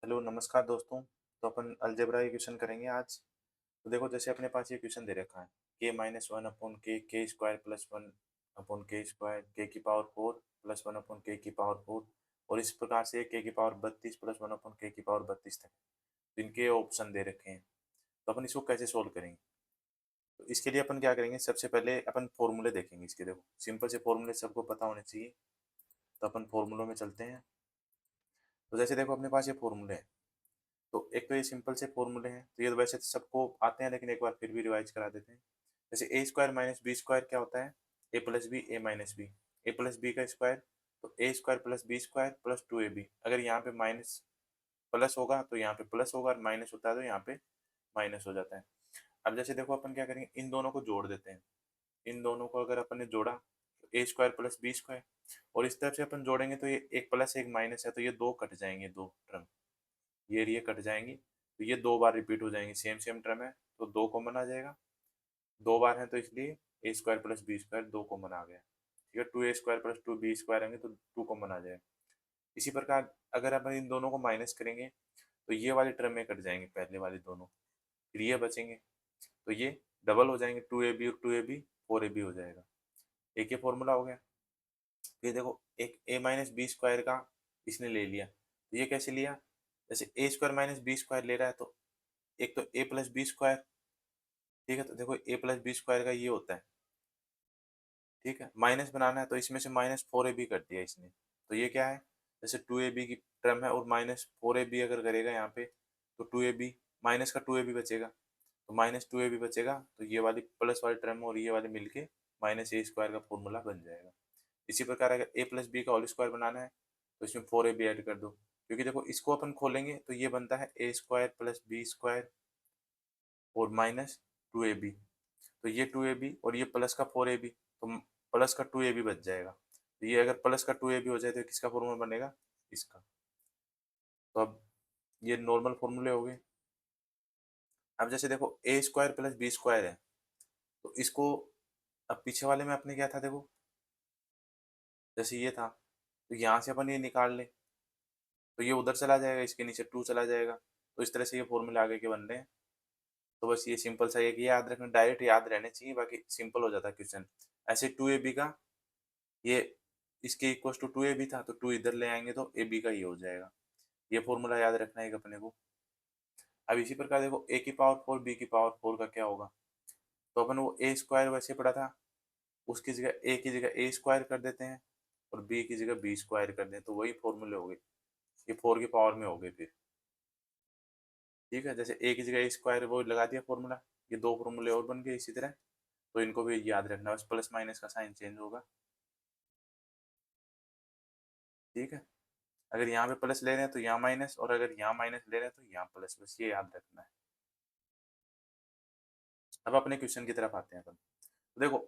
Hello नमस्कार दोस्तों। तो अपन अलजेब्रा की क्वेश्चन करेंगे आज। तो देखो, जैसे अपने पास ये क्वेश्चन दे रखा है के माइनस वन अपॉन के स्क्वायर प्लस वन अपॉन के स्क्वायर के की power four plus one upon के की पावर फोर, और इस प्रकार से के की पावर बत्तीस प्लस वन अपॉन के की पावर बत्तीस तक। तो इनके ऑप्शन दे रखे हैं, तो अपन इसको कैसे सोल्व करेंगे। तो इसके लिए अपन क्या करेंगे, सबसे पहले अपन फॉर्मूले देखेंगे इसके। देखो, सिंपल से फॉर्मूले सबको पता होने चाहिए। तो अपन फॉर्मूलों में चलते हैं। तो जैसे देखो, अपने पास ये फॉर्मूले हैं। तो एक तो ये सिंपल से फॉर्मूले हैं, तो ये तो वैसे तो सबको आते हैं, लेकिन एक बार फिर भी रिवाइज करा देते हैं। जैसे A square minus B square क्या होता है, A plus B A minus B. A plus B का स्क्वायर, तो A square plus B square plus two A B. अगर यहाँ पे माइनस प्लस होगा तो यहाँ पे प्लस होगा, और माइनस होता है तो यहाँ पे माइनस हो जाता है। अब जैसे देखो, अपन क्या करेंगे, इन दोनों को जोड़ देते हैं। इन दोनों को अगर अपन ने जोड़ा तो A square plus B square, और इस तरफ से अपन जोड़ेंगे तो ये एक प्लस एक माइनस है, तो ये दो कट जाएंगे, दो टर्म ये कट जाएंगी। तो ये दो बार रिपीट हो जाएंगी, सेम सेम टर्म है तो दो कॉमन आ जाएगा। दो बार है तो इसलिए A square plus B square दो कॉमन आ गया। ठीक है, two A square plus two B square आएंगे तो टू कॉमन आ जाएगा। इसी प्रकार अगर अपन इन दोनों को माइनस करेंगे तो ये वाली टर्म में कट जाएंगे, पहले वाले दोनों। फिर ये बचेंगे, तो ये डबल हो जाएंगे, टू ए बी और two A B four A B हो जाएगा। एक ये फॉर्मूला हो गया। फिर देखो, एक ए माइनस बी स्क्वायर का इसने ले लिया, तो ये कैसे लिया। जैसे A square minus B square ले रहा है, तो एक तो ए प्लस बी स्क्वायर। ठीक है, तो देखो ए प्लस बी स्क्वायर का ये होता है। ठीक है, माइनस बनाना है तो इसमें से माइनस फोर ए बी कर दिया इसने। तो ये क्या है, जैसे टू ए बी की टर्म है और माइनस फोर ए बी अगर करेगा यहाँ पे, तो टू ए बी माइनस का टू ए बी बचेगा। तो माइनस टू ए बी बचेगा, तो ये वाली प्लस वाली टर्म और ये वाली मिलके माइनस ए स्क्वायर का फॉर्मूला बन जाएगा। इसी प्रकार अगर ए प्लस बी का होल स्क्वायर बनाना है तो इसमें फोर ए बी ऐड कर दो, क्योंकि देखो इसको अपन खोलेंगे तो ये बनता है ए स्क्वायर प्लस बी स्क्वायर और माइनस टू ए बी। तो ये टू ए बी और ये प्लस का फोर ए बी, तो प्लस का टू ए बी बच जाएगा। तो ये अगर प्लस का टू ए बी हो जाए तो किसका फॉर्मूला बनेगा, इसका। तो अब ये नॉर्मल फॉर्मूले हो गए। अब जैसे देखो, ए स्क्वायर प्लस बी स्क्वायर है, तो इसको अब पीछे वाले में अपने क्या था, देखो जैसे ये था, तो यहाँ से अपन ये निकाल ले तो ये उधर चला जाएगा, इसके नीचे टू चला जाएगा। तो इस तरह से ये फॉर्मूले आगे के बन रहे हैं। तो बस ये सिंपल सा है कि याद रखना, डायरेक्ट याद रहने चाहिए, बाकी सिंपल हो जाता है क्वेश्चन। ऐसे टू ए बी का ये इसके equal to two A B था, तो टू इधर ले आएंगे तो ए बी का ये हो जाएगा। ये फॉर्मूला याद रखना है अपने को। अब इसी प्रकार देखो, ए की पावर फोर बी की पावर फोर का क्या होगा। तो अपन वो ए स्क्वायर वैसे पढ़ा था, उसकी जगह ए की जगह ए स्क्वायर कर देते हैं, और बी की जगह बी स्क्वायर कर दें, तो वही फॉर्मूले हो गए। ये फोर की पावर में हो गए फिर। ठीक है, जैसे ए की जगह ए स्क्वायर वो लगा दिया फॉर्मूला, ये दो फॉर्मूले और बन गए इसी तरह। तो इनको भी याद रखना, बस प्लस माइनस का साइन चेंज होगा। ठीक है, अगर यहाँ पे प्लस ले रहे हैं तो यहाँ माइनस, और अगर यहाँ माइनस ले रहे हैं तो यहाँ प्लस, बस ये याद रखना है। अब अपने क्वेश्चन की तरफ आते हैं अपन। तो देखो,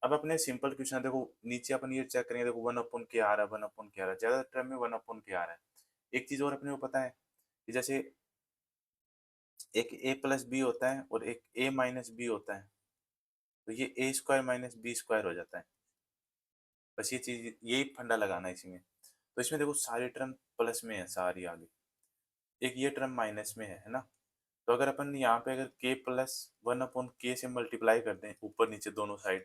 अब अपने सिंपल क्वेश्चन देखो, नीचे अपन ये चेक करेंगे, देखो वन अपन के आ रहा है, वन अपन के आ रहा है, ज्यादा टर्म में वन अपन के आ रहा है। एक चीज और अपने को पता है कि जैसे एक ए प्लस बी होता है और एक ए माइनस बी होता है, तो ये ए स्क्वायर माइनस बी स्क्वायर हो जाता है। बस ये चीज, यही फंडा लगाना है इसमें। तो इसमें देखो, सारी टर्म प्लस में है सारी आगे, एक ये टर्म माइनस में है ना। तो अगर अपन यहाँ पे अगर के प्लस वन अपॉन के से मल्टीप्लाई कर दें ऊपर नीचे दोनों साइड,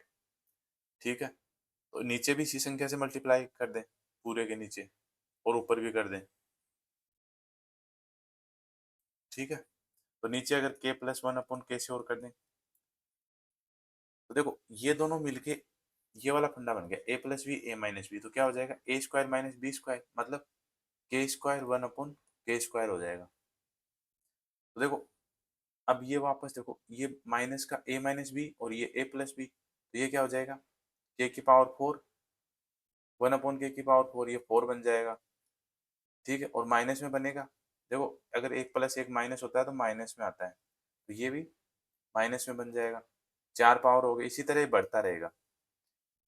ठीक है, तो नीचे भी इसी संख्या से मल्टीप्लाई कर दें पूरे के नीचे, और ऊपर भी कर दें। ठीक है, तो नीचे अगर के प्लस वन अपॉन के से और कर दें, तो देखो ये दोनों मिलके ये वाला फंडा बन गया, ए plus B A minus B, तो क्या हो जाएगा, ए स्क्वायर माइनस बी स्क्वायर, मतलब के स्क्वायर वन अपॉन के स्क्वायर हो जाएगा। तो देखो, अब ये वापस देखो, ये माइनस का ए माइनस बी और ये ए प्लस बी, तो ये क्या हो जाएगा, के की पावर फोर वन अपॉन के की पावर फोर, ये फोर बन जाएगा। ठीक है, और माइनस में बनेगा, देखो अगर एक प्लस एक माइनस होता है तो माइनस में आता है, तो ये भी माइनस में बन जाएगा। चार पावर हो गई, इसी तरह ये बढ़ता रहेगा।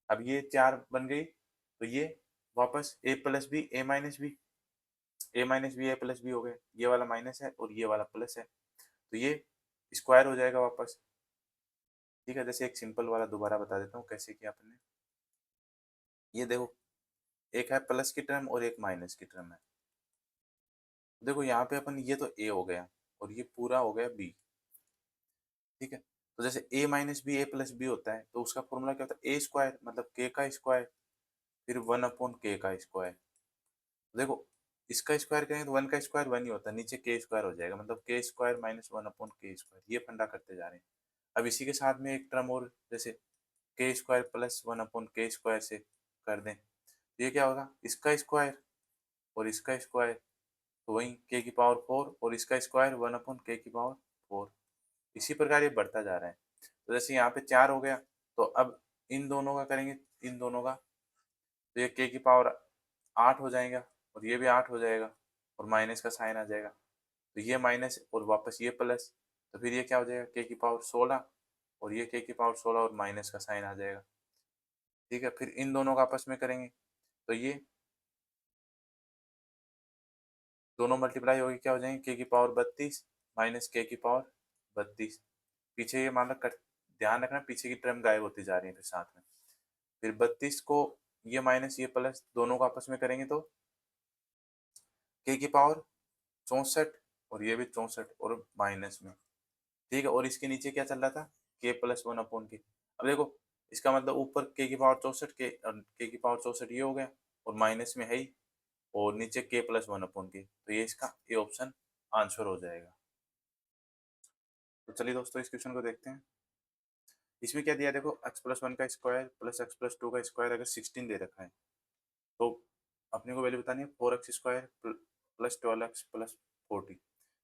अब ये चार बन गई, तो ये वापस ए plus B A minus B, A minus B A plus B हो गए, ये वाला माइनस है और ये वाला प्लस है, तो ये स्क्वायर हो जाएगा वापस। ठीक है, जैसे एक सिंपल वाला दोबारा बता देता हूँ कैसे किया आपने। ये देखो, एक है प्लस की टर्म और एक माइनस की टर्म है, देखो यहाँ पे अपन ये तो ए हो गया और ये पूरा हो गया बी, ठीक है। तो जैसे ए minus B A plus B होता है, तो उसका फॉर्मूला क्या होता है, ए स्क्वायर मतलब के का स्क्वायर फिर 1 अपॉन के का स्क्वायर। देखो इसका स्क्वायर करेंगे तो 1 का स्क्वायर 1 ही होता है, नीचे के स्क्वायर हो जाएगा, मतलब के स्क्वायर माइनस 1 अपॉन के स्क्वायर, ये फंडा करते जा रहे हैं। अब इसी के साथ में एक टर्म और, जैसे के स्क्वायर प्लस 1 अपॉन के स्क्वायर से कर दें, तो ये क्या होगा, इसका स्क्वायर और इसका स्क्वायर, तो वही के की पावर 4 और इसका स्क्वायर 1 अपॉन के की पावर 4। इसी प्रकार ये बढ़ता जा रहा है। तो जैसे यहाँ पे 4 हो गया, तो अब इन दोनों का करेंगे, इन दोनों का, तो ये के की पावर 8 हो जाएगा और ये भी 8 हो जाएगा और माइनस का साइन आ जाएगा, तो ये माइनस और वापस ये प्लस, तो फिर ये क्या हो जाएगा, के की पावर 16 और ये के की पावर 16 और माइनस का साइन आ जाएगा, ठीक है। फिर इन दोनों का आपस में करेंगे, तो ये दोनों मल्टीप्लाई होगी क्या हो जाएंगे, के की पावर 32 माइनस के की पावर 32। पीछे ये मान लो कर, ध्यान रखना पीछे की टर्म गायब होती जा रही है फिर साथ में। फिर 32 को ये माइनस ये प्लस दोनों को आपस में करेंगे, तो के की पावर 64 और ये भी 64 और माइनस में, ठीक है। और इसके नीचे क्या चल रहा था, के प्लस 1 अपॉन के। अब देखो इसका मतलब ऊपर के की पावर 64 के की पावर 64 ये हो गया और माइनस में है ही, और नीचे के प्लस 1 अपॉन के, तो ये इसका ये ऑप्शन आंसर हो जाएगा। तो चलिए दोस्तों इस क्वेश्चन को देखते हैं। इसमें क्या दिया देखो, x+1 का स्क्वायर प्लस x+2 का स्क्वायर अगर 16 दे रखा है, तो अपने को वैल्यू बतानी है 4x² प्लस 12x प्लस 40।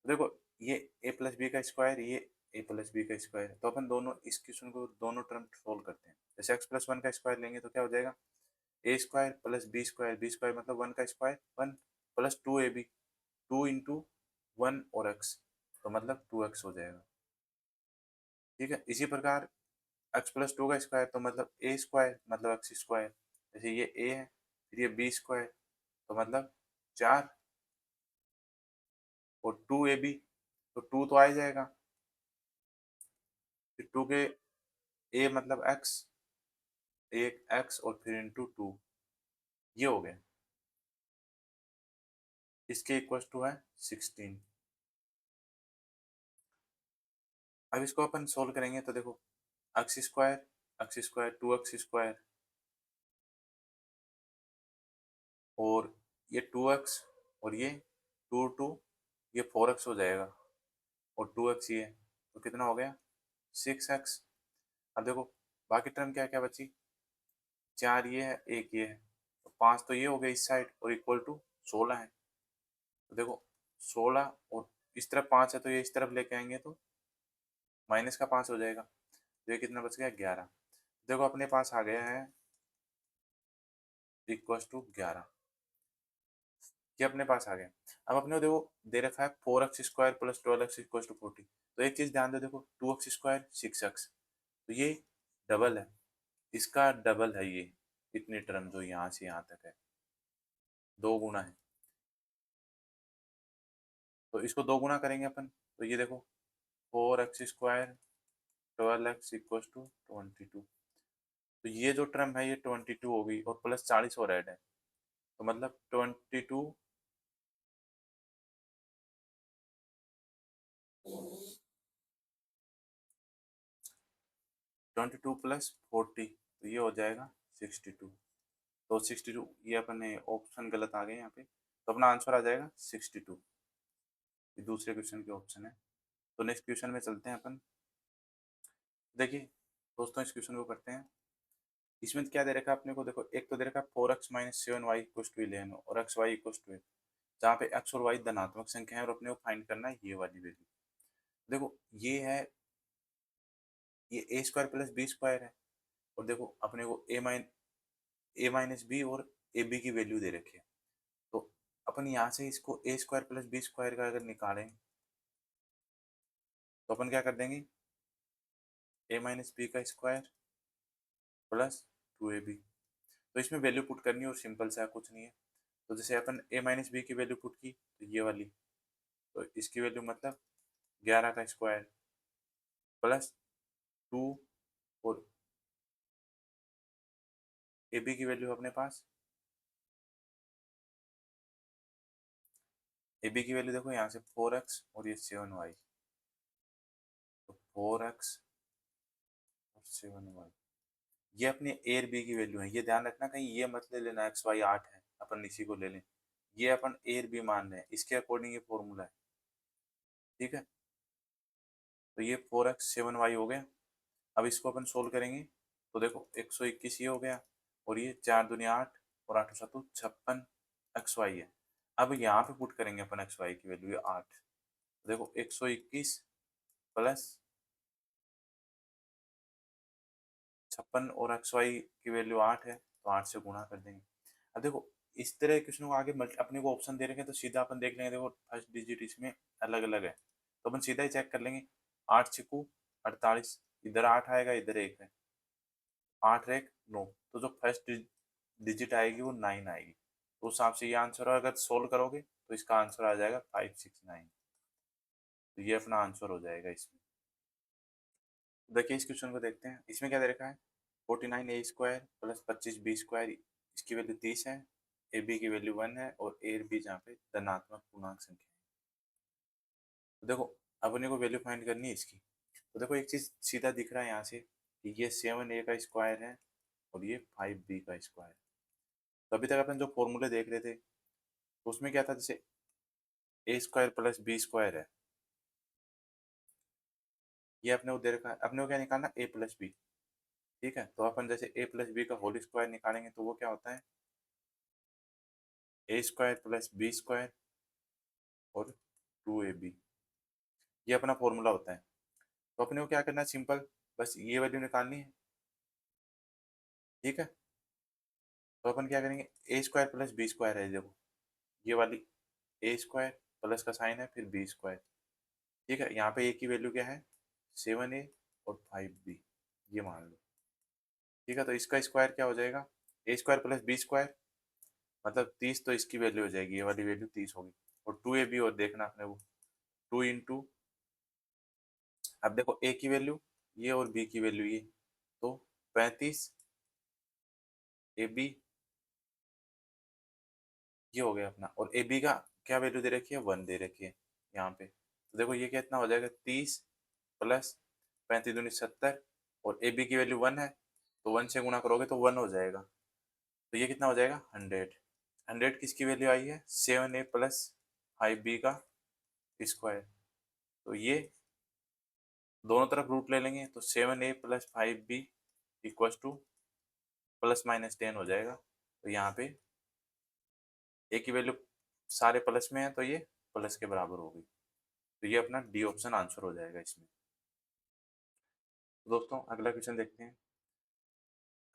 देखो ये a प्लस बी का स्क्वायर, ये a प्लस बी का स्क्वायर, तो अपन दोनों इस क्वेश्चन को दोनों टर्म सोल्व करते हैं। जैसे x+1 का स्क्वायर लेंगे तो क्या हो जाएगा, ए स्क्वायर प्लस बी स्क्वायर मतलब 1 का स्क्वायर 1 प्लस 2ab 2 × 1 और x, तो मतलब 2x हो जाएगा, ठीक है। इसी प्रकार x+2 का स्क्वायर तो मतलब ए स्क्वायर मतलब x², जैसे ये a है फिर ये b² तो मतलब 4 और 2ab, तो 2 तो आ ही जाएगा, फिर 2 के a मतलब x, एक x और फिर इंटू 2, ये हो गया, इसके इक्वल टू है 16। अब इसको अपन सोल्व करेंगे तो देखो x² 2x² और ये 2x और ये 2 ये 4x हो जाएगा और 2x ये, तो कितना हो गया 6x। अब देखो बाकी टर्म क्या क्या बची, 4 ये है 1 ये है, तो 5 तो ये हो गया इस साइड और इक्वल टू 16 है, तो देखो 16 और इस तरफ 5 है तो ये इस तरफ लेके आएंगे तो माइनस का 5 हो जाएगा, तो ये कितना बच गया 11। देखो अपने पास आ गया है इक्वल टू 11, ये अपने पास आ गया। अब अपने को देखो दे रखा है 4x² plus 12x equal to 40, तो एक चीज ध्यान दो, देखो 2x² 6x, तो ये डबल है, इसका डबल है ये, इतनी टर्म जो यहाँ से यहाँ तक है 2 गुना है, तो इसको 2 गुना करेंगे अपन, तो ये देखो 4x² 12x इक्वल टू 22, तो ये जो टर्म है ये 22 होगी और प्लस 40 और ऐड है, तो मतलब 22 प्लस 40, तो ये हो जाएगा 62, तो 62 ये अपने ऑप्शन गलत आ गए यहाँ पे, तो अपना आंसर आ जाएगा 62, ये दूसरे क्वेश्चन के ऑप्शन है। तो नेक्स्ट क्वेश्चन में चलते हैं अपन। देखिए दोस्तों इस क्वेश्चन को करते हैं। इसमें क्या दे रखा है अपने को, देखो एक तो दे रखा है 4x-7y इक्वल टू 11 और xy इक्वल टू 8, जहाँ पे x और y धनात्मक संख्या है और अपने को फाइंड करना है ये वाली वैल्यू। देखो ये है, ये a² प्लस b² है, और देखो अपने को a माइनस बी और ए बी की वैल्यू दे रखी है, तो अपन यहाँ से इसको a² प्लस b² का अगर निकालें तो अपन क्या कर देंगे, a माइनस बी का स्क्वायर प्लस 2ab, तो इसमें वैल्यू पुट करनी है और सिंपल सा कुछ नहीं है। तो जैसे अपन a माइनस बी की वैल्यू पुट की तो ये वाली, तो इसकी वैल्यू मतलब 11 का स्क्वायर प्लस 2 और ए बी की वैल्यू अपने पास ए बी की वैल्यू देखो यहाँ से 4x और ये 7y, तो 4x और 7y ये अपनी ए और बी की वैल्यू है। ये ध्यान रखना कहीं ये मत ले लेना एक्स वाई 8 है अपन इसी को ले लें। ये अपन ए और बी मान रहे हैं, इसके अकॉर्डिंग ये फॉर्मूला है। ठीक है, तो ये 4x 7y हो गया। अब इसको अपन सोल्व करेंगे तो देखो 121 ये हो गया, और ये 4 दुनिया 8 और 8 7 56 एक्स वाई है। अब यहाँ पे पुट करेंगे अपन एक्स वाई की वैल्यू 8, तो देखो 121 प्लस 56 और एक्स वाई की वैल्यू 8 है, तो 8 से गुणा कर देंगे। अब देखो इस तरह क्वेश्चन को आगे अपने को ऑप्शन दे रखे हैं, तो सीधा अपन देख लेंगे, देखो फर्स्ट डिजिट इसमें अलग अलग है, तो अपन सीधा ही चेक कर लेंगे। 8 छिकू 48, इधर 8 आएगा इधर 1 है, 8 और 1 9, तो जो फर्स्ट डिजिट आएगी वो 9 आएगी। तो उस हिसाब से ये आंसर है। अगर सोल्व करोगे तो इसका आंसर आ जाएगा 569, तो ये अपना आंसर हो जाएगा इसमें। तो देखिए इस क्वेश्चन को देखते हैं, इसमें क्या दे रखा है, 49a² प्लस 25b², इसकी वैल्यू 30 है, ए बी की वैल्यू 1 है, और ए और बी जहाँ पे धनात्मक पूर्णांक संख्या है। तो देखो अपने को वैल्यू फाइंड करनी है इसकी। तो देखो एक चीज सीधा दिख रहा है यहाँ से कि ये 7a² है और ये 5b²। तो अभी तक अपन जो फॉर्मूले देख रहे थे तो उसमें क्या था, जैसे a² प्लस b² है, ये अपने को दे रखा है, अपने को क्या निकालना, a प्लस बी। ठीक है, तो अपन जैसे a प्लस बी का होल स्क्वायर निकालेंगे तो वो क्या होता है, a² प्लस b² और 2ab, ये अपना फॉर्मूला होता है। तो अपने को क्या करना है, सिंपल बस ये वैल्यू निकालनी है। ठीक है, तो अपन क्या करेंगे, a² प्लस b² है, देखो ये वाली a² प्लस का साइन है फिर b²। ठीक है, यहाँ पे a की वैल्यू क्या है, 7a और 5b, ये मान लो। ठीक है, तो इसका स्क्वायर क्या हो जाएगा, a² प्लस b² मतलब 30, तो इसकी वैल्यू हो जाएगी, ये वाली वैल्यू 30 होगी। और 2ab और देखना अपने को, 2 इंटू, अब देखो a की वैल्यू ये और b की वैल्यू ये, तो 35 ए बी, ये हो गया अपना। और ए बी का क्या वैल्यू दे रखी है, 1 दे रखी है यहाँ पे। तो देखो ये कितना हो जाएगा, 30 प्लस 35 दूनी 70, और ए बी की वैल्यू 1 है, तो 1 से गुणा करोगे तो 1 हो जाएगा, तो ये कितना हो जाएगा, 100। 100 किसकी वैल्यू आई है, 7a प्लस 5b का स्क्वायर। तो ये दोनों तरफ रूट ले लेंगे, तो 7a plus 5b equal two plus minus 10 हो जाएगा। तो यहाँ पे ए की वैल्यू सारे प्लस में है, तो ये प्लस के बराबर होगी, तो ये अपना डी ऑप्शन आंसर हो जाएगा इसमें। तो दोस्तों अगला क्वेश्चन देखते हैं।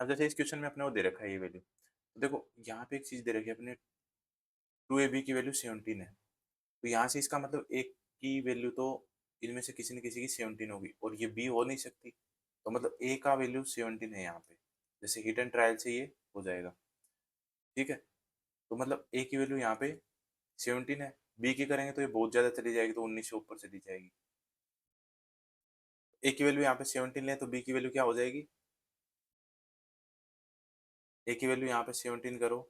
अब जैसे इस क्वेश्चन में अपने को दे रखा है ये वैल्यू, तो देखो यहाँ पे एक चीज दे रखी है अपने, 2ab की वैल्यू 17 है, तो यहाँ से इसका मतलब एक की वैल्यू तो इनमें से किसी न किसी की 17 होगी, और ये बी हो नहीं सकती, तो मतलब ए का वैल्यू 17 है यहाँ पे, जैसे हिट एंड ट्रायल से ये हो जाएगा। ठीक है, तो मतलब ए की वैल्यू यहाँ पे 17 है, बी की करेंगे तो ये बहुत ज्यादा चली जाएगी, तो 19 से ऊपर चली जाएगी। ए की वैल्यू यहाँ पे 17 ले तो बी की वैल्यू क्या हो जाएगी, ए की वैल्यू यहाँ पे 17 करो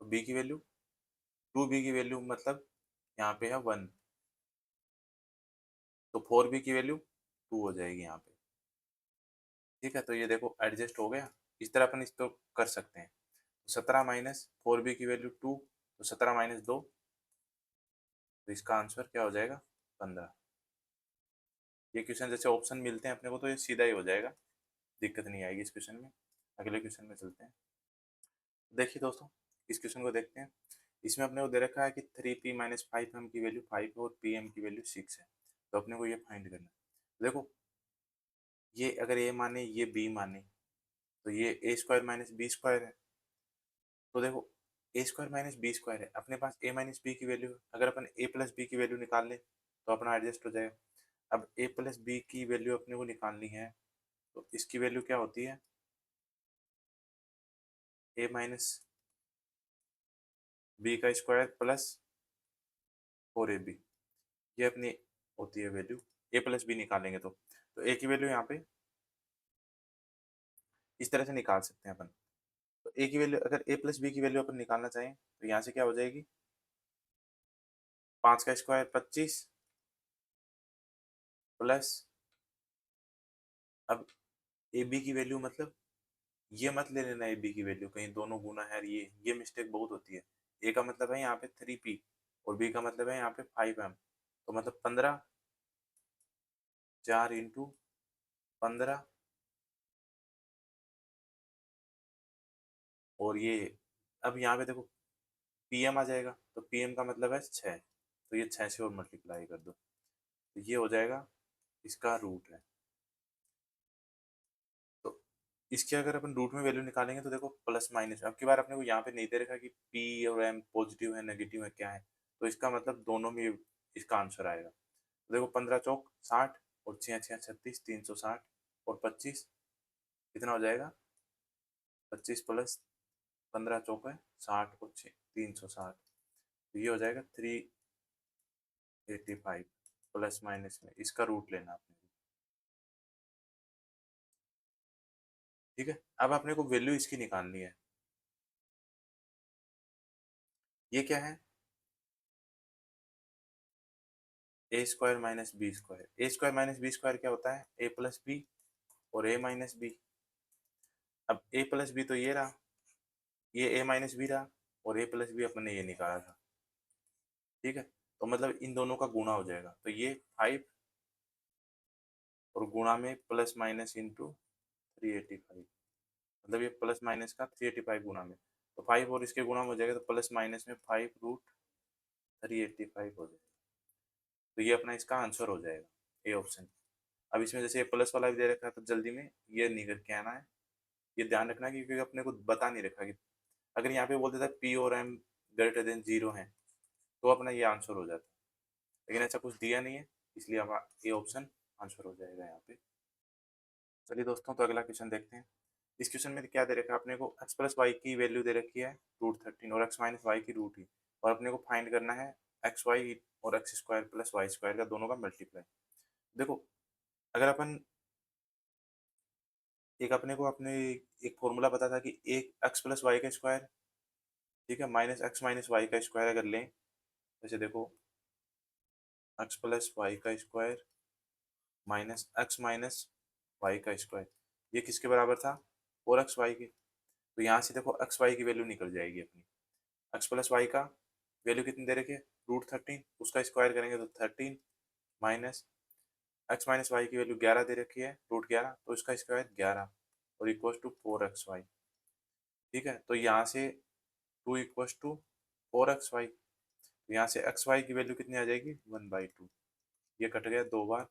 तो बी की वैल्यू, 2b की वैल्यू मतलब यहाँ पे है 1, तो 4b की वैल्यू 2 हो जाएगी यहाँ पे। ठीक है, तो ये देखो एडजस्ट हो गया, इस तरह अपन इसको कर सकते हैं। तो 17 माइनस 4b की वैल्यू 2, तो 17 माइनस 2, तो इसका आंसर क्या हो जाएगा, 15। ये क्वेश्चन जैसे ऑप्शन मिलते हैं अपने को तो ये सीधा ही हो जाएगा, दिक्कत नहीं आएगी इस क्वेश्चन में। अगले क्वेश्चन में चलते हैं। देखिए दोस्तों इस क्वेश्चन को देखते हैं, इसमें अपने को दे रखा है कि 3p-5m की वैल्यू 5 है और pm की वैल्यू 6 है, तो अपने को ये फाइंड करना है। देखो ये अगर a माने ये b माने, तो ये a² माइनस b² है, तो देखो a² माइनस b² है, अपने पास a माइनस बी की वैल्यू है, अगर अपन a प्लस बी की वैल्यू निकाल ले तो अपना एडजस्ट हो जाएगा। अब a प्लस बी की वैल्यू अपने को निकालनी है, तो इसकी वैल्यू क्या होती है, a माइनस बी का स्क्वायर प्लस 4ab, ये अपनी होती है वैल्यू। a प्लस बी निकालेंगे तो a की वैल्यू यहाँ पे इस तरह से निकाल सकते हैं अपन। तो a की वैल्यू, अगर a प्लस बी की वैल्यू अपन निकालना चाहें तो यहाँ से क्या हो जाएगी, 5 का स्क्वायर 25 प्लस, अब ए बी की वैल्यू मतलब ये मत ले लेना, ए बी की वैल्यू कहीं दोनों गुना है, ये मिस्टेक बहुत होती है। ए का मतलब है यहाँ पे 3p और बी का मतलब है यहाँ पे 5m, तो मतलब 15, 4 इंटू 15, और ये अब यहाँ पे देखो pm आ जाएगा, तो pm का मतलब है 6, तो ये 6 से और मल्टीप्लाई कर दो, तो ये हो जाएगा इसका रूट है। तो इसके अगर अपन रूट में वैल्यू निकालेंगे तो देखो प्लस माइनस, अब की बार अपने को यहाँ पे नहीं दे रखा कि p और m पॉजिटिव है नेगेटिव है क्या है, तो इसका मतलब दोनों में इसका आंसर आएगा। तो देखो 15 चौक 60 और 6 6 36, 360 और 25 कितना हो जाएगा, 25 प्लस 15 चौक है 60 और 6 360, तो ये हो जाएगा 385 प्लस माइनस में इसका रूट लेना आपने। ठीक है, अब अपने को वैल्यू इसकी निकालनी है। ये क्या है, ए स्क्वायर माइनस बी स्क्वायर, ए स्क्वायर माइनस बी स्क्वायर क्या होता है, ए प्लस बी और ए माइनस बी। अब ए प्लस बी तो ये रहा, ये ए माइनस बी रहा, और ए प्लस बी अपने ये निकाला था। ठीक है, तो मतलब इन दोनों का गुणा हो जाएगा, तो ये 5 और गुणा में प्लस माइनस इंटू 385, मतलब ये प्लस माइनस का 385 गुणा में, तो 5 और इसके गुणा में हो जाएगा, तो प्लस माइनस में 5 रूट 385 हो जाएगा, तो ये अपना इसका आंसर हो जाएगा ए ऑप्शन। अब इसमें जैसे प्लस वाला भी दे रखा है तो जल्दी में ये नहीं करके आना है, ये ध्यान रखना है क्योंकि अपने को बता नहीं रखा कि अगर यहाँ पे बोल देता पी और एम ग्रेटर देन 0 है तो अपना ये आंसर हो जाता, लेकिन ऐसा कुछ दिया नहीं है, इसलिए अब ये ऑप्शन आंसर हो जाएगा यहाँ पे। चलिए दोस्तों, तो अगला क्वेश्चन देखते हैं। इस क्वेश्चन में क्या दे रखा है अपने को, एक्स प्लस वाई की वैल्यू दे रखी है √13 और एक्स माइनस वाई की रूट ही, और अपने को फाइंड करना है एक्स वाई और X square plus Y square का दोनों का मल्टीप्लाई। देखो, अगर अपन एक अपने को अपने एक फॉर्मूला पता था कि एक एक्स प्लस वाई का स्क्वायर, ठीक है, माइनस एक्स माइनस वाई का स्क्वायर अगर लें, जैसे देखो एक्स प्लस वाई का square minus X minus Y का स्क्वायर, ये किसके बराबर था, 4xy के। तो यहाँ से देखो एक्स वाई की वैल्यू निकल जाएगी अपनी, एक्स प्लस वाई का वैल्यू कितनी दे रखी है √13, उसका स्क्वायर करेंगे तो 13 माइनस एक्स माइनस वाई की वैल्यू 11 दे रखी है √11, तो इसका स्क्वायर 11 और इक्वल टू 4xy। ठीक है, तो यहाँ से 2 इक्वल टू 4xy, तो यहाँ से एक्स वाई की वैल्यू कितनी आ जाएगी 1/2, ये कट गया 2 बार,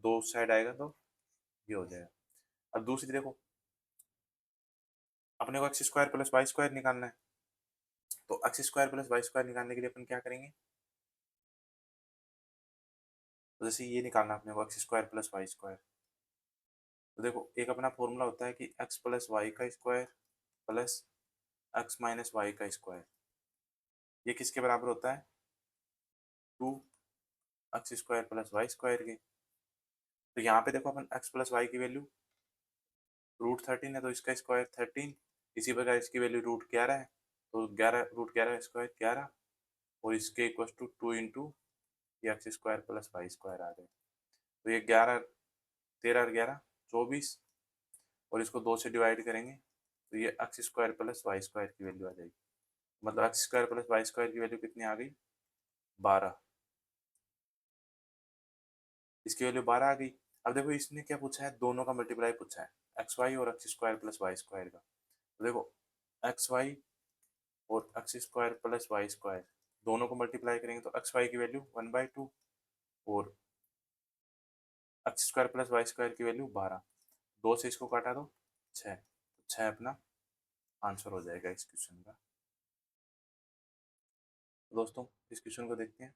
2 साइड आएगा तो ये हो जाएगा। अब दूसरी देखो, अपने को X square plus Y square निकालना है, तो X square plus Y square निकालने के लिए अपन क्या करेंगे, तो जैसे ये निकालना अपने को X square plus Y square, तो देखो एक अपना फॉर्मूला होता है कि एक्स प्लस वाई का square plus X minus Y का स्क्वायर, ये किसके बराबर होता है 2 X square plus Y square के। तो यहाँ पे देखो अपन एक्स प्लस वाई की वैल्यू √13 है, तो इसका स्क्वायर 13, इसी प्रकार इसकी वैल्यू √11 है, तो 11 √11 स्क्वायर 11, और इसके equal to 2 into X square plus Y square आ गए, तो ये 11 13 और 11 24, और इसको 2 से डिवाइड करेंगे तो ये X square plus Y square की वैल्यू आ जाएगी, मतलब X square plus Y square की वैल्यू कितनी आ गई 12, इसकी वैल्यू 12 आ गई। अब देखो इसने क्या पूछा है, दोनों का मल्टीप्लाई पूछा है, एक्स वाई और X square plus Y square का, तो देखो एक्स वाई और X square plus Y square दोनों को मल्टीप्लाई करेंगे तो एक्स वाई की वैल्यू 1/2 और X square plus Y square की वैल्यू 12, 2 से इसको काटा दो 6, तो 6 अपना आंसर हो जाएगा इस क्वेश्चन का। तो दोस्तों इस क्वेश्चन को देखते हैं,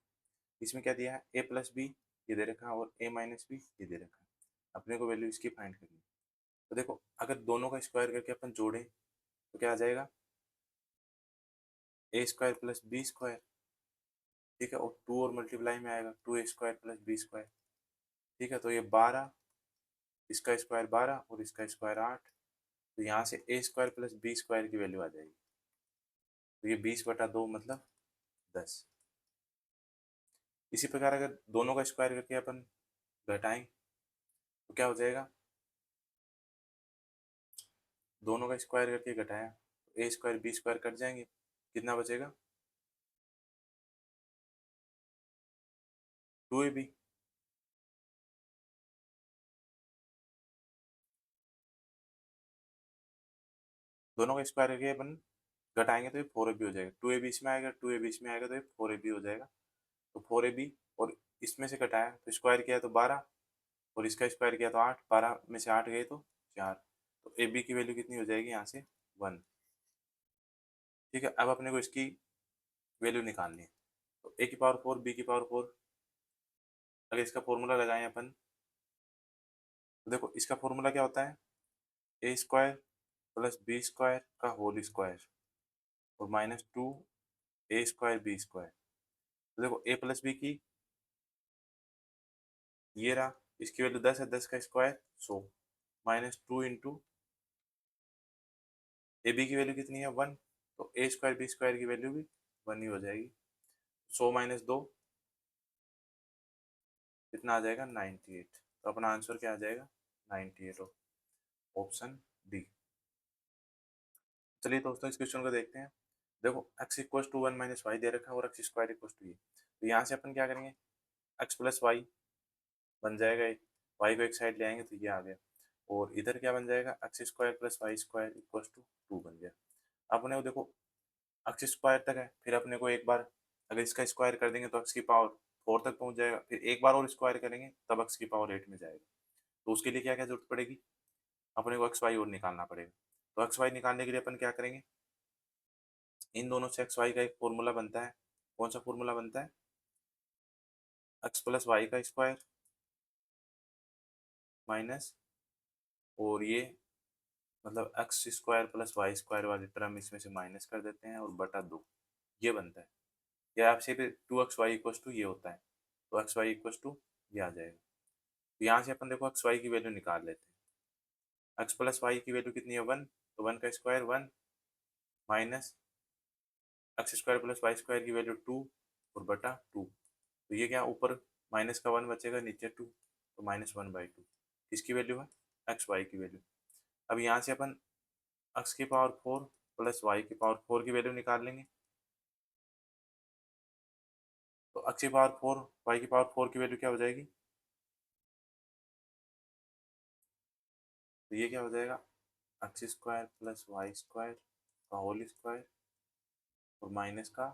इसमें क्या दिया है, ए प्लस बी ये दे रखा है और ए माइनस बी ये दे रखा है, अपने को वैल्यू इसकी फाइंड करनी है। तो देखो अगर दोनों का स्क्वायर करके अपन जोड़ें तो क्या आ जाएगा, ए स्क्वायर प्लस बी स्क्वायर, ठीक है, और 2 और मल्टीप्लाई में आएगा 2a² प्लस बी स्क्वायर, ठीक है, तो ये 12, इसका स्क्वायर 12 और इसका स्क्वायर 8, तो यहाँ से a² प्लस बी स्क्वायर की वैल्यू आ जाएगी, तो ये 20/2 मतलब 10। इसी प्रकार अगर दोनों का स्क्वायर करके अपन घटाएं तो क्या हो जाएगा, दोनों का स्क्वायर करके घटाया तो A square B square cut जाएंगे, कितना बचेगा 2ab। दोनों का स्क्वायर करके अपन घटाएंगे तो ये 4ab हो जाएगा, 2ab इसमें आएगा, 2ab इसमें आएगा तो ये 4ab हो जाएगा। तो 4ab और इसमें से घटाया तो स्क्वायर किया तो 12 और इसका स्क्वायर किया तो 8, 12 में से 8 गए तो 4, तो ए बी की वैल्यू कितनी हो जाएगी यहाँ से 1। ठीक है, अब अपने को इसकी वैल्यू निकालनी है। तो ए की पावर 4 बी की पावर 4, अगर इसका फॉर्मूला लगाएं अपन तो देखो इसका फॉर्मूला क्या होता है, ए स्क्वायर प्लस बी स्क्वायर का होल स्क्वायर और -2 ए स्क्वायर बी स्क्वायर। तो देखो ए प्लस बी की ये रहा, इसकी वैल्यू 10 है, 10 का स्क्वायर 100, -2 इंटू ए बी की वैल्यू कितनी है 1, तो ए स्क्वायर बी स्क्वायर की वैल्यू भी 1 ही हो जाएगी। 100 - 2 कितना आ जाएगा 98, तो अपना आंसर क्या आ जाएगा 98, ऑप्शन डी। चलिए दोस्तों इस क्वेश्चन को देखते हैं। देखो x इक्वल टू 1 - y दे रखा है और x स्क्वायर इक्वल टू ये, तो यहाँ से अपन क्या करेंगे x प्लस वाई बन जाएगा, y को एक साइड ले आएंगे तो ये आ गया, और इधर क्या बन जाएगा x square plus Y square equal to 2 बन गया। अपने को देखो x स्क्वायर तक है, फिर अपने को एक बार अगर इसका स्क्वायर कर देंगे तो x की पावर 4 तक पहुंच जाएगा, फिर एक बार और स्क्वायर करेंगे तब x की पावर 8 में जाएगा। तो उसके लिए क्या क्या जरूरत पड़ेगी, अपने को एक्स वाई और निकालना पड़ेगा। तो एक्स वाई निकालने के लिए अपन क्या करेंगे, इन दोनों से एक्स वाई का एक फॉर्मूला बनता है। कौन सा फॉर्मूला बनता है, एक्स प्लस वाई का स्क्वायर माइनस, और ये मतलब X square plus Y square वाली टर्म इसमें से माइनस कर देते हैं और बटा 2, ये बनता है। या आपसे फिर 2xy इक्वल टू ये होता है, तो एक्स वाई इक्वल टू ये आ जाएगा। तो यहाँ से अपन देखो एक्स वाई की वैल्यू निकाल लेते हैं। एक्स प्लस वाई की वैल्यू कितनी है 1, तो 1 का square 1 minus X square plus Y square की वैल्यू 2 और बटा 2, तो ये क्या ऊपर माइनस का 1 बचेगा, नीचे 2, तो -1/2 किसकी वैल्यू है एक्स वाई की वैल्यू। अब यहाँ से अपन एक्स की पावर 4 प्लस वाई की पावर 4 की वैल्यू निकाल लेंगे। तो एक्स की पावर 4 वाई की पावर 4 की वैल्यू क्या हो जाएगी, तो ये क्या हो जाएगा X square plus Y square का होल स्क्वायर और माइनस का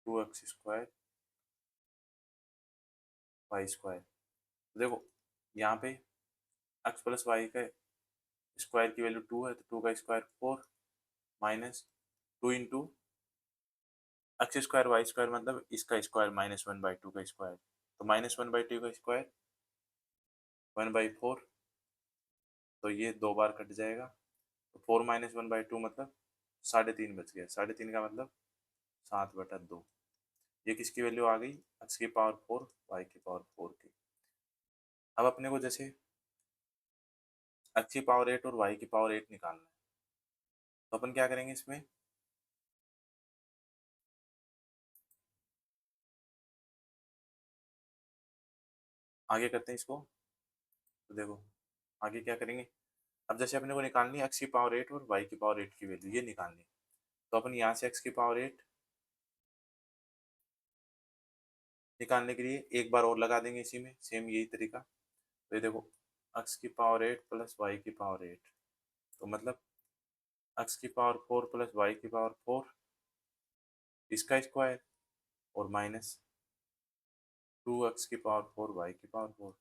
2x² वाई स्क्वायर। देखो यहाँ पे एक्स प्लस वाई का स्क्वायर की वैल्यू 2 है, तो 2 का square 4 minus 2 into X square Y square मतलब इसका स्क्वायर -1/2 का स्क्वायर, तो -1/2 का स्क्वायर 1/4, तो ये 2 बार कट जाएगा, तो 4 - 1/2 मतलब 3.5 बच गया, 3.5 का मतलब 7/2। ये किसकी वैल्यू आ गई, एक्स की पावर 4 वाई की पावर 4 की। अब अपने को जैसे एक्स की पावर 8 और वाई की पावर 8 निकालना है, तो अपन क्या करेंगे इसमें, आगे करते हैं इसको। तो देखो आगे क्या करेंगे, अब जैसे अपने को निकालनी है एक्स की पावर 8 और वाई की पावर 8 की वैल्यू ये निकालनी है, तो अपन यहाँ से एक्स की पावर 8 निकालने के लिए एक बार और लगा देंगे इसी में, सेम यही तरीका। तो ये देखो एक्स की पावर 8 प्लस वाई की पावर 8, तो मतलब एक्स की पावर 4 प्लस वाई की पावर 4 इसका स्क्वायर और माइनस 2x की पावर 4 वाई की पावर 4।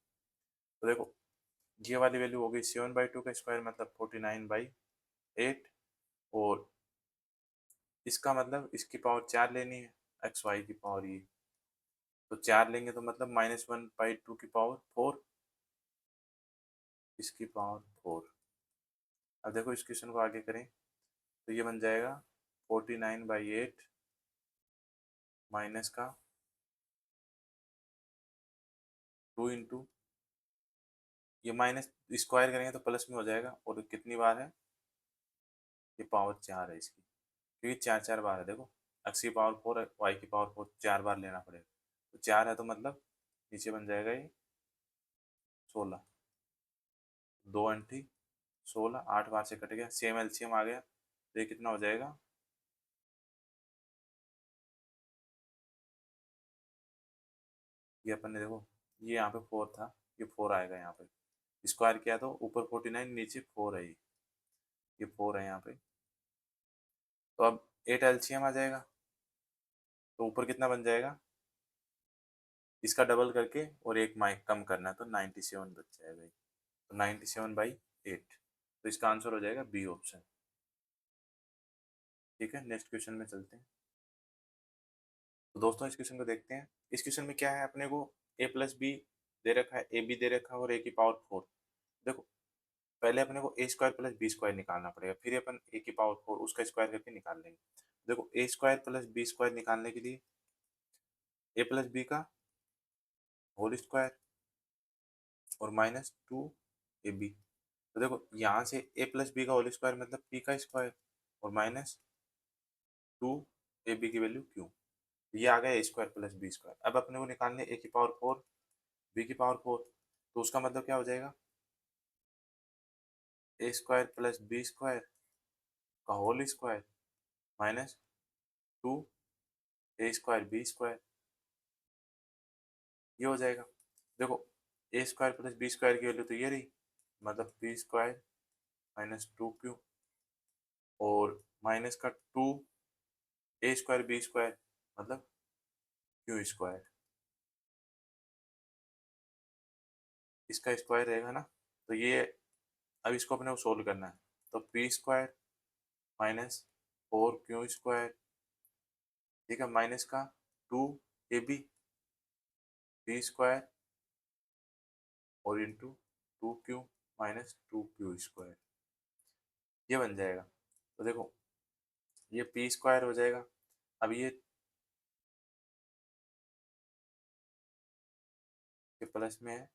तो देखो ये वाली वैल्यू हो गई 7/2 का स्क्वायर मतलब 49/8, और इसका मतलब इसकी पावर 4 लेनी है, एक्स वाई की पावर ये, तो 4 लेंगे तो मतलब -1/2 की पावर 4 इसकी पावर 4। अब देखो इस क्वेश्चन को आगे करें तो ये बन जाएगा 49/8 माइनस का 2 इंटू, ये माइनस स्क्वायर करेंगे तो प्लस में हो जाएगा, और कितनी बार है ये पावर 4 है इसकी, क्योंकि 4 4 बार है। देखो एक्स की पावर 4 है, वाई की पावर 4 4 बार लेना पड़ेगा, तो 4 है तो मतलब नीचे बन जाएगा ये 16, 2 अंठी 16, 8 बाहर से कट गया, सेम एलसीएम आ गया, तो ये कितना हो जाएगा, ये अपन ने देखो ये यहाँ पे 4 था, ये 4 आएगा यहाँ पे, स्क्वायर किया तो ऊपर 49 नीचे 4 है, ये 4 है यहाँ पे। तो अब 8 एलसीएम आ जाएगा, तो ऊपर कितना बन जाएगा, इसका डबल करके और एक माइक कम करना है तो 97 बच जाएगा, तो 97/8, तो इसका आंसर हो जाएगा बी ऑप्शन। ठीक है, नेक्स्ट क्वेश्चन में चलते हैं। तो दोस्तों इस क्वेश्चन को देखते हैं। इस क्वेश्चन में क्या है, अपने को ए प्लस बी दे रखा है, ए बी दे रखा है और ए की पावर 4। देखो पहले अपने को ए स्क्वायर प्लस बी स्क्वायर निकालना पड़ेगा, फिर अपन ए की पावर 4 उसका स्क्वायर करके निकाल लेंगे। देखो ए स्क्वायर प्लस बी स्क्वायर निकालने के लिए ए प्लस बी का होल स्क्वायर और -2ab। तो देखो यहाँ से ए प्लस बी का होल स्क्वायर मतलब पी का स्क्वायर और -2ab की वैल्यू क्यू, ये आ गया ए स्क्वायर प्लस बी स्क्वायर। अब अपने को निकालने ए की पावर 4 बी की पावर 4, तो उसका मतलब क्या हो जाएगा, ए स्क्वायर प्लस बी स्क्वायर का होल स्क्वायर -2 ए स्क्वायर बी स्क्वायर, ये हो जाएगा। देखो ए स्क्वायर प्लस बी स्क्वायर की वैल्यू तो ये रही, मतलब बी स्क्वायर -2q और माइनस का 2 ए स्क्वायर बी स्क्वायर मतलब क्यू स्क्वायर, इसका स्क्वायर रहेगा ना। तो ये अब इसको अपने को सोल्व करना है, तो पी स्क्वायर -4q स्क्वायर, ठीक है, माइनस का 2ab बी स्क्वायर और इंटू 2q -2q स्क्वायर, ये बन जाएगा। तो देखो ये पी स्क्वायर हो जाएगा, अब ये प्लस में है,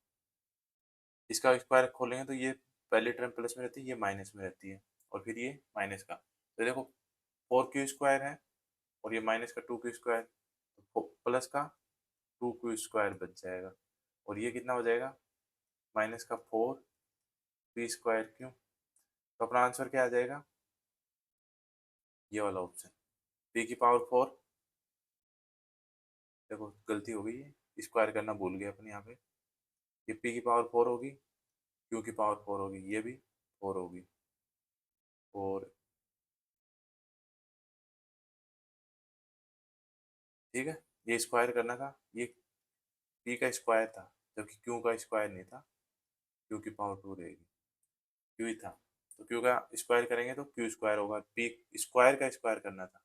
इसका स्क्वायर खोलेंगे तो ये पहली टर्म प्लस में रहती है, ये माइनस में रहती है, और फिर ये माइनस का, तो देखो 4q स्क्वायर है और ये माइनस का 2q स्क्वायर, तो प्लस का 2q स्क्वायर बच जाएगा, और ये कितना हो जाएगा, माइनस का 4p स्क्वायर क्यू। तो अपना आंसर क्या आ जाएगा, ये वाला ऑप्शन, p की पावर 4। देखो गलती हो गई है, स्क्वायर करना भूल गए अपन यहाँ पे, ये p की पावर 4 होगी, q की पावर 4 होगी, ये भी 4 होगी, और ठीक है, ये स्क्वायर करना था, ये p का स्क्वायर था जबकि q का स्क्वायर नहीं था, q की पावर 2 रहेगी, q ही था, तो q का स्क्वायर करेंगे तो q स्क्वायर होगा, p स्क्वायर का स्क्वायर करना था,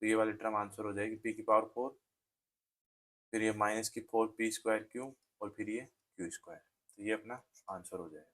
तो ये वाली टर्म आंसर हो जाएगी p की पावर 4, फिर ये माइनस की 4p स्क्वायर क्यू और फिर ये q स्क्वायर, तो ये अपना आंसर हो जाएगा।